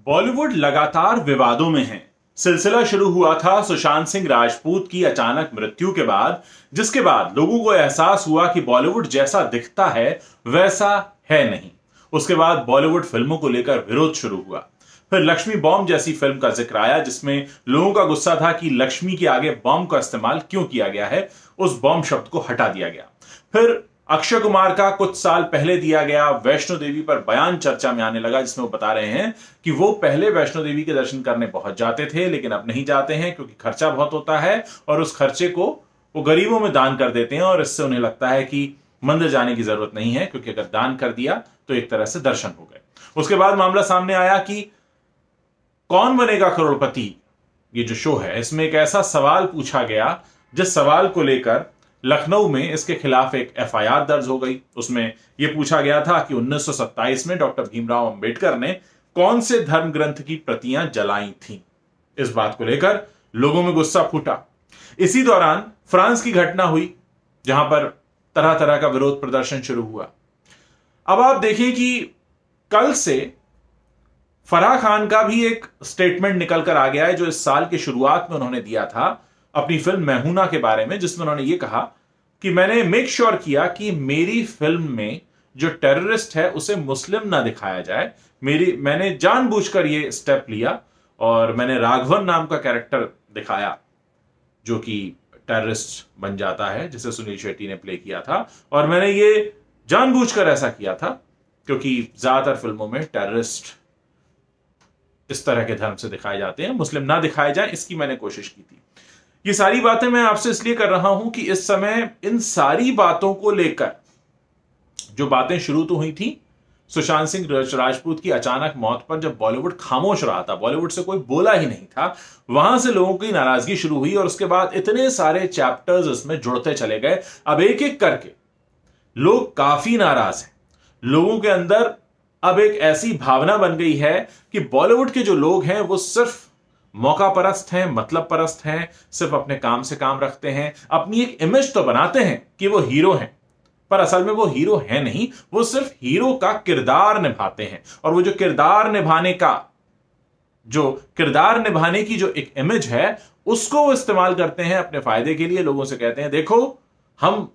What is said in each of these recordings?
बॉलीवुड लगातार विवादों में है। सिलसिला शुरू हुआ था सुशांत सिंह राजपूत की अचानक मृत्यु के बाद, जिसके बाद लोगों को एहसास हुआ कि बॉलीवुड जैसा दिखता है वैसा है नहीं। उसके बाद बॉलीवुड फिल्मों को लेकर विरोध शुरू हुआ। फिर लक्ष्मी बॉम्ब जैसी फिल्म का जिक्र आया, जिसमें लोगों का गुस्सा था कि लक्ष्मी के आगे बॉम्ब का इस्तेमाल क्यों किया गया है, उस बॉम्ब शब्द को हटा दिया गया। फिर अक्षय कुमार का कुछ साल पहले दिया गया वैष्णो देवी पर बयान चर्चा में आने लगा, जिसमें वो बता रहे हैं कि वो पहले वैष्णो देवी के दर्शन करने पहुंच जाते थे, लेकिन अब नहीं जाते हैं क्योंकि खर्चा बहुत होता है और उस खर्चे को वो गरीबों में दान कर देते हैं और इससे उन्हें लगता है कि मंदिर जाने की जरूरत नहीं है, क्योंकि अगर दान कर दिया तो एक तरह से दर्शन हो गए। उसके बाद मामला सामने आया कि कौन बनेगा करोड़पति, ये जो शो है, इसमें एक ऐसा सवाल पूछा गया जिस सवाल को लेकर लखनऊ में इसके खिलाफ एक एफआईआर दर्ज हो गई। उसमें यह पूछा गया था कि 1927 में डॉक्टर भीमराव अंबेडकर ने कौन से धर्म ग्रंथ की प्रतियां जलाई थीं। इस बात को लेकर लोगों में गुस्सा फूटा। इसी दौरान फ्रांस की घटना हुई, जहां पर तरह तरह का विरोध प्रदर्शन शुरू हुआ। अब आप देखिए कि कल से फराह खान का भी एक स्टेटमेंट निकल कर आ गया है, जो इस साल की शुरुआत में उन्होंने दिया था अपनी फिल्म मैहूना के बारे में, जिसमें उन्होंने ये कहा कि मैंने मेक श्योर किया कि मेरी फिल्म में जो टेररिस्ट है उसे मुस्लिम ना दिखाया जाए। मैंने जानबूझकर ये स्टेप लिया और मैंने राघवन नाम का कैरेक्टर दिखाया जो कि टेररिस्ट बन जाता है, जिसे सुनील शेट्टी ने प्ले किया था। और मैंने ये जानबूझकर ऐसा किया था क्योंकि ज्यादातर फिल्मों में टेररिस्ट इस तरह के धर्म से दिखाए जाते हैं, मुस्लिम ना दिखाए जाए, इसकी मैंने कोशिश की थी। ये सारी बातें मैं आपसे इसलिए कर रहा हूं कि इस समय इन सारी बातों को लेकर जो बातें शुरू तो हुई थी सुशांत सिंह राजपूत की अचानक मौत पर, जब बॉलीवुड खामोश रहा था, बॉलीवुड से कोई बोला ही नहीं था, वहां से लोगों की नाराजगी शुरू हुई और उसके बाद इतने सारे चैप्टर्स इसमें जुड़ते चले गए। अब एक एक करके लोग काफी नाराज हैं। लोगों के अंदर अब एक ऐसी भावना बन गई है कि बॉलीवुड के जो लोग हैं वो सिर्फ मौका परस्त हैं, मतलब परस्त हैं, सिर्फ अपने काम से काम रखते हैं, अपनी एक इमेज तो बनाते हैं कि वो हीरो हैं, पर असल में वो हीरो है नहीं, वो सिर्फ हीरो का किरदार निभाते हैं। और वो जो किरदार निभाने की जो एक इमेज है, उसको वो इस्तेमाल करते हैं अपने फायदे के लिए। लोगों से कहते हैं देखो हम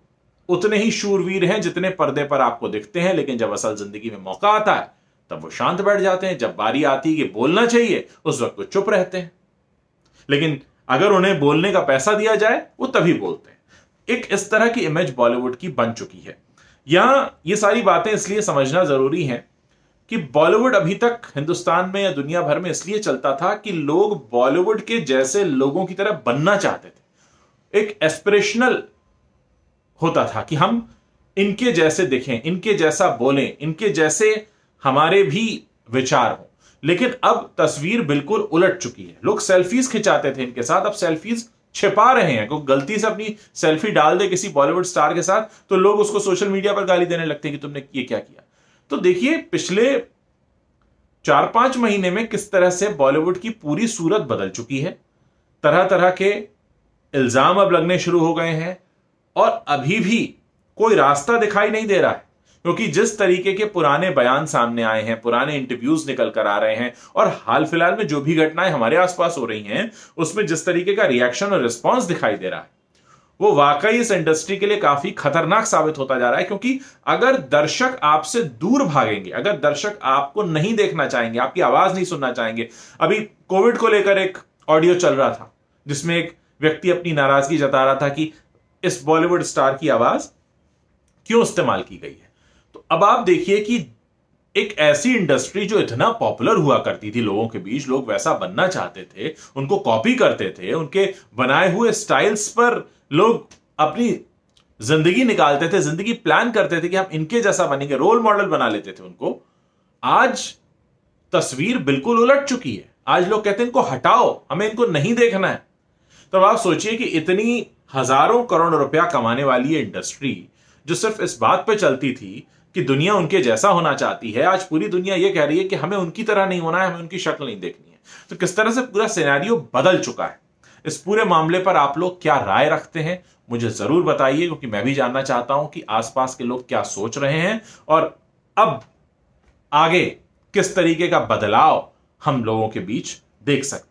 उतने ही शूरवीर हैं जितने पर्दे पर आपको दिखते हैं, लेकिन जब असल जिंदगी में मौका आता है तब वो शांत बैठ जाते हैं। जब बारी आती है कि बोलना चाहिए उस वक्त वो चुप रहते हैं, लेकिन अगर उन्हें बोलने का पैसा दिया जाए वो तभी बोलते हैं। एक इस तरह की इमेज बॉलीवुड की बन चुकी है। यहां ये सारी बातें इसलिए समझना जरूरी है कि बॉलीवुड अभी तक हिंदुस्तान में या दुनिया भर में इसलिए चलता था कि लोग बॉलीवुड के जैसे लोगों की तरह बनना चाहते थे। एक एस्पिरेशनल होता था कि हम इनके जैसे दिखें, इनके जैसा बोलें, इनके जैसे हमारे भी विचार हों। लेकिन अब तस्वीर बिल्कुल उलट चुकी है। लोग सेल्फीज खिंचाते थे इनके साथ, अब सेल्फीज छिपा रहे हैं। कोई गलती से अपनी सेल्फी डाल दे किसी बॉलीवुड स्टार के साथ तो लोग उसको सोशल मीडिया पर गाली देने लगते हैं कि तुमने ये क्या किया। तो देखिए पिछले 4-5 महीने में किस तरह से बॉलीवुड की पूरी सूरत बदल चुकी है। तरह तरह के इल्जाम अब लगने शुरू हो गए हैं और अभी भी कोई रास्ता दिखाई नहीं दे रहा है, क्योंकि जिस तरीके के पुराने बयान सामने आए हैं, पुराने इंटरव्यूज निकल कर आ रहे हैं और हाल फिलहाल में जो भी घटनाएं हमारे आसपास हो रही हैं, उसमें जिस तरीके का रिएक्शन और रिस्पांस दिखाई दे रहा है, वो वाकई इस इंडस्ट्री के लिए काफी खतरनाक साबित होता जा रहा है। क्योंकि अगर दर्शक आपसे दूर भागेंगे, अगर दर्शक आपको नहीं देखना चाहेंगे, आपकी आवाज नहीं सुनना चाहेंगे। अभी कोविड को लेकर एक ऑडियो चल रहा था जिसमें एक व्यक्ति अपनी नाराजगी जता रहा था कि इस बॉलीवुड स्टार की आवाज क्यों इस्तेमाल की गई है। तो अब आप देखिए कि एक ऐसी इंडस्ट्री जो इतना पॉपुलर हुआ करती थी लोगों के बीच, लोग वैसा बनना चाहते थे, उनको कॉपी करते थे, उनके बनाए हुए स्टाइल्स पर लोग अपनी जिंदगी निकालते थे, जिंदगी प्लान करते थे कि हम इनके जैसा बनेंगे, रोल मॉडल बना लेते थे उनको। आज तस्वीर बिल्कुल उलट चुकी है। आज लोग कहते हैं इनको हटाओ, हमें इनको नहीं देखना है। तो आप सोचिए कि इतनी हजारों करोड़ रुपया कमाने वाली ये इंडस्ट्री जो सिर्फ इस बात पे चलती थी कि दुनिया उनके जैसा होना चाहती है, आज पूरी दुनिया ये कह रही है कि हमें उनकी तरह नहीं होना है, हमें उनकी शक्ल नहीं देखनी है। तो किस तरह से पूरा सिनेरियो बदल चुका है। इस पूरे मामले पर आप लोग क्या राय रखते हैं मुझे जरूर बताइए, क्योंकि मैं भी जानना चाहता हूं कि आसपास के लोग क्या सोच रहे हैं और अब आगे किस तरीके का बदलाव हम लोगों के बीच देख सकते हैं।